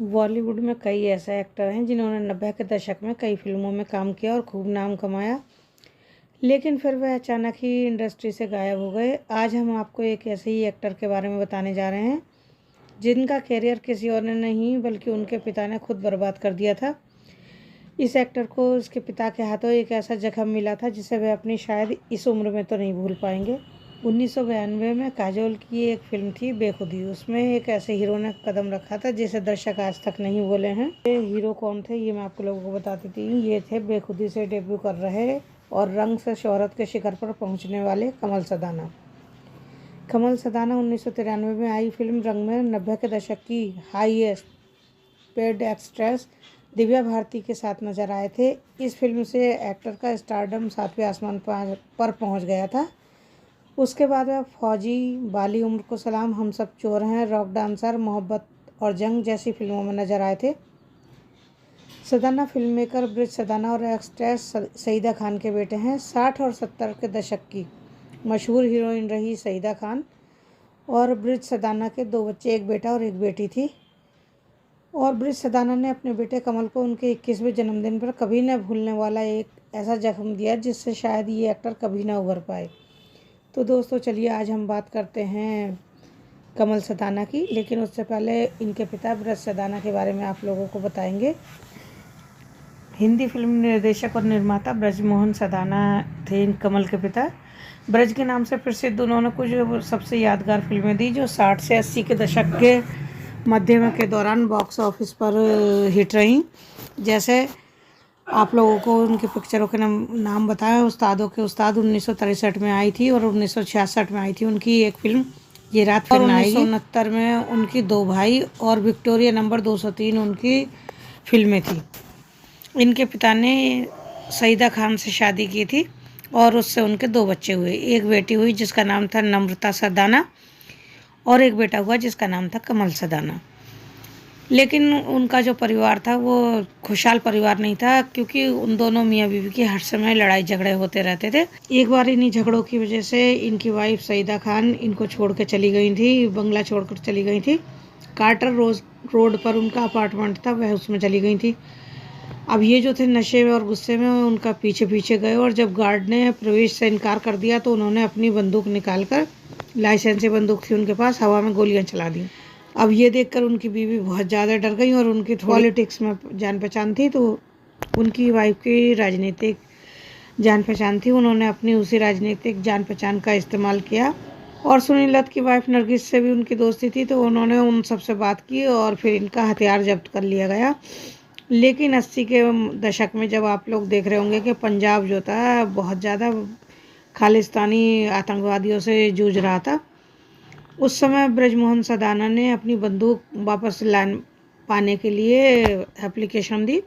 बॉलीवुड में कई ऐसे एक्टर हैं जिन्होंने 90 के दशक में कई फिल्मों में काम किया और खूब नाम कमाया, लेकिन फिर वह अचानक ही इंडस्ट्री से गायब हो गए। आज हम आपको एक ऐसे ही एक्टर के बारे में बताने जा रहे हैं जिनका करियर किसी और ने नहीं बल्कि उनके पिता ने खुद बर्बाद कर दिया था। इस एक्टर को उसके पिता के हाथों एक ऐसा जख्म मिला था जिसे वह अपनी शायद इस उम्र में तो नहीं भूल पाएंगे। 1992 में काजोल की एक फिल्म थी बेखुदी। उसमें एक ऐसे हीरो ने कदम रखा था जिसे दर्शक आज तक नहीं भूले हैं। ये हीरो कौन थे ये मैं आपको लोगों को बताती थी। ये थे बेखुदी से डेब्यू कर रहे और रंग से शोहरत के शिखर पर पहुंचने वाले कमल सदाना। कमल सदाना 1993 में आई फिल्म रंग में 90 के दशक की highest paid actress Divya Bharti के साथ नजर आए थे। इस फिल्म से एक्टर का स्टारडम 7वें आसमान पर पहुंच गया था। उसके बाद वह फौजी, बाली उम्र को सलाम, हम सब चोर हैं, रॉक डांसर, मोहब्बत और जंग जैसी फिल्मों में नजर आए थे। सदाना फिल्म मेकर ब्रिज सदाना और एक्ट्रेस सईदा खान के बेटे हैं। 60 और 70 के दशक की मशहूर हीरोइन रही सईदा खान और ब्रिज सदाना के 2 बच्चे, एक बेटा और एक बेटी थी। और ब्रिज सदाना ने अपने बेटे कमल को उनके 21वें जन्मदिन पर कभी न भूलने वाला एक ऐसा जख्म दिया जिससे शायद ये एक्टर कभी ना उभर पाए। तो दोस्तों चलिए आज हम बात करते हैं कमल सदाना की, लेकिन उससे पहले इनके पिता ब्रज सदाना के बारे में आप लोगों को बताएंगे। हिंदी फिल्म निर्देशक और निर्माता ब्रजमोहन सदाना थे इन कमल के पिता। ब्रज के नाम से प्रसिद्ध उन्होंने कुछ सबसे यादगार फिल्में दी जो 60 से 80 के दशक के मध्य के दौरान बॉक्स ऑफिस पर हिट रहीं। जैसे आप लोगों को उनकी पिक्चरों के नाम बताएं। उस्तादों के उस्ताद 1963 में आई थी और 1966 में आई थी उनकी एक फिल्म ये रात फिर ना आएगी। 1969 में उनकी 2 भाई और विक्टोरिया नंबर 203 उनकी फिल्में थी। इनके पिता ने सईदा खान से शादी की थी और उससे उनके 2 बच्चे हुए। एक बेटी हुई जिसका नाम था नम्रता सदाना और एक बेटा हुआ जिसका नाम था कमल सदाना। लेकिन उनका जो परिवार था वो खुशहाल परिवार नहीं था, क्योंकि उन दोनों मियाँ बीवी की हर समय लड़ाई झगड़े होते रहते थे। एक बार इन्हीं झगड़ों की वजह से इनकी वाइफ सईदा खान इनको छोड़ के चली गई थी, बंगला छोड़कर चली गई थी। कार्टर रोड पर उनका अपार्टमेंट था, वह उसमें चली गई थी। अब ये जो थे नशे में और गुस्से में उनका पीछे पीछे गए और जब गार्ड ने प्रवेश से इनकार कर दिया तो उन्होंने अपनी बंदूक निकालकर, लाइसेंसी बंदूक थी उनके पास, हवा में गोलियां चला दी। अब ये देखकर उनकी बीवी बहुत ज़्यादा डर गई और उनकी पॉलिटिक्स में जान पहचान थी, तो उनकी वाइफ की राजनीतिक जान पहचान थी। उन्होंने अपनी उसी राजनीतिक जान पहचान का इस्तेमाल किया और सुनील दत्त की वाइफ नरगिस से भी उनकी दोस्ती थी, तो उन्होंने उन सबसे बात की और फिर इनका हथियार जब्त कर लिया गया। लेकिन 80 के दशक में जब आप लोग देख रहे होंगे कि पंजाब जो था बहुत ज़्यादा खालिस्तानी आतंकवादियों से जूझ रहा था, उस समय ब्रजमोहन सदाना ने अपनी बंदूक वापस पाने के लिए एप्लीकेशन दी।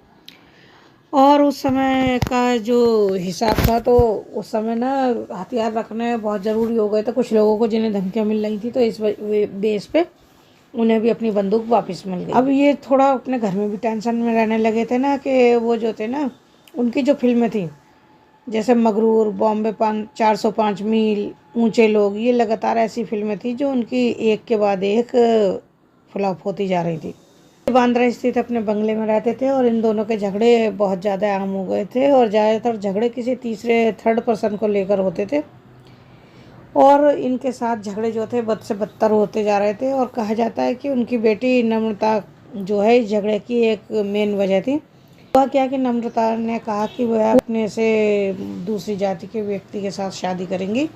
और उस समय का जो हिसाब था तो उस समय ना हथियार रखने बहुत ज़रूरी हो गए थे कुछ लोगों को जिन्हें धमकियाँ मिल रही थी, तो इस बेस पे उन्हें भी अपनी बंदूक वापस मिल गई। अब ये थोड़ा अपने घर में भी टेंशन में रहने लगे थे ना, कि वो जो थे ना उनकी जो फिल्में थी जैसे मगरूर, बॉम्बे 405 मील, ऊंचे लोग, ये लगातार ऐसी फिल्में थी जो उनकी एक के बाद एक फ्लॉप होती जा रही थी। बांद्रा स्थित अपने बंगले में रहते थे और इन दोनों के झगड़े बहुत ज़्यादा आम हो गए थे और ज़्यादातर झगड़े किसी तीसरे थर्ड पर्सन को लेकर होते थे और इनके साथ झगड़े जो थे बद से बदतर होते जा रहे थे। और कहा जाता है कि उनकी बेटी नम्रता जो है इस झगड़े की एक मेन वजह थी। हुआ क्या कि नम्रता ने कहा कि वह अपने से दूसरी जाति के व्यक्ति के साथ शादी करेंगी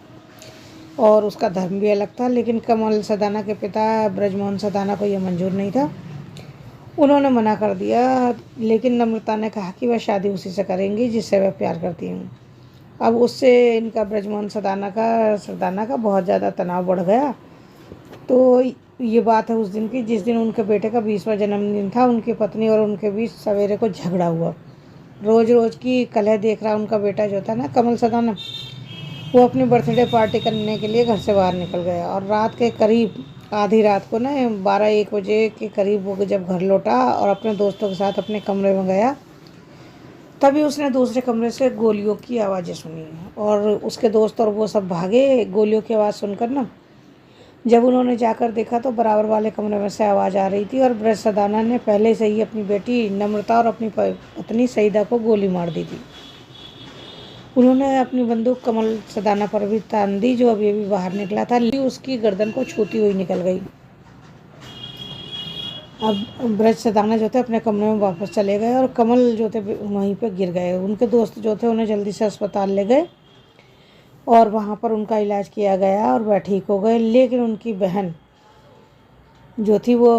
और उसका धर्म भी अलग था, लेकिन कमल सदाना के पिता ब्रजमोहन सदाना को यह मंजूर नहीं था। उन्होंने मना कर दिया, लेकिन नम्रता ने कहा कि वह शादी उसी से करेंगी जिससे वह प्यार करती हूँ। अब उससे इनका ब्रजमोहन सदाना का बहुत ज़्यादा तनाव बढ़ गया। तो ये बात है उस दिन की जिस दिन उनके बेटे का 20वां जन्मदिन था। उनकी पत्नी और उनके बीच सवेरे को झगड़ा हुआ। रोज़ रोज़ की कलह देख रहा उनका बेटा जो था ना कमल सदाना, वो अपनी बर्थडे पार्टी करने के लिए घर से बाहर निकल गया और रात के करीब आधी रात को ना 12-1 बजे के करीब वो जब घर लौटा और अपने दोस्तों के साथ अपने कमरे में गया, तभी उसने दूसरे कमरे से गोलियों की आवाज़ें सुनी और उसके दोस्त और वो सब भागे। गोलियों की आवाज़ सुनकर ना जब उन्होंने जाकर देखा तो बराबर वाले कमरे में से आवाज़ आ रही थी और ब्रज सदाना ने पहले से ही अपनी बेटी नम्रता और अपनी पत्नी सईदा को गोली मार दी थी। उन्होंने अपनी बंदूक कमल सदाना पर भी तान दी, जो अभी अभी बाहर निकला था, लेकिन उसकी गर्दन को छूती हुई निकल गई। अब ब्रज सदाना जो थे अपने कमरे में वापस चले गए और कमल जो थे वहीं पे गिर गए। उनके दोस्त जो थे उन्हें जल्दी से अस्पताल ले गए और वहाँ पर उनका इलाज किया गया और वह ठीक हो गए। लेकिन उनकी बहन जो थी वो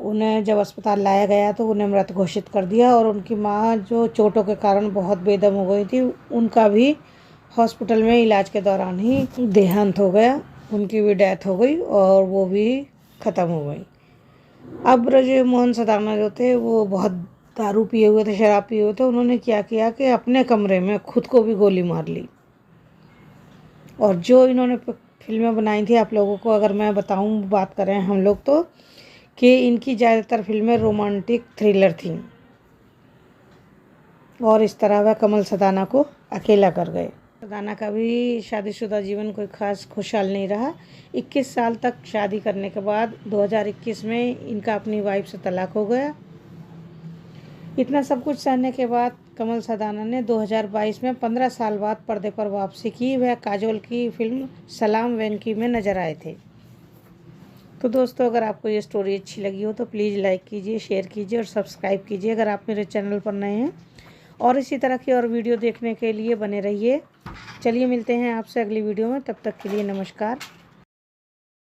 उन्हें जब अस्पताल लाया गया तो उन्हें मृत घोषित कर दिया और उनकी माँ जो चोटों के कारण बहुत बेदम हो गई थी, उनका भी हॉस्पिटल में इलाज के दौरान ही देहांत हो गया। उनकी भी डेथ हो गई और वो भी ख़त्म हो गई। अब ब्रजमोहन सदाना जो थे वो बहुत दारू पिए हुए थे, शराब पिए हुए थे। उन्होंने क्या किया कि अपने कमरे में खुद को भी गोली मार ली। और जो इन्होंने फिल्में बनाई थी, आप लोगों को अगर मैं बताऊं, बात करें हम लोग तो, कि इनकी ज़्यादातर फिल्में रोमांटिक थ्रिलर थीं और इस तरह वह कमल सदाना को अकेला कर गए। सदाना का भी शादीशुदा जीवन कोई खास खुशहाल नहीं रहा। 21 साल तक शादी करने के बाद 2021 में इनका अपनी वाइफ से तलाक हो गया। इतना सब कुछ सहने के बाद कमल सदाना ने 2022 में 15 साल बाद पर्दे पर वापसी की। वह काजोल की फिल्म सलाम वेंकी में नजर आए थे। तो दोस्तों, अगर आपको ये स्टोरी अच्छी लगी हो तो प्लीज़ लाइक कीजिए, शेयर कीजिए और सब्सक्राइब कीजिए अगर आप मेरे चैनल पर नए हैं। और इसी तरह की और वीडियो देखने के लिए बने रहिए। चलिए मिलते हैं आपसे अगली वीडियो में, तब तक के लिए नमस्कार।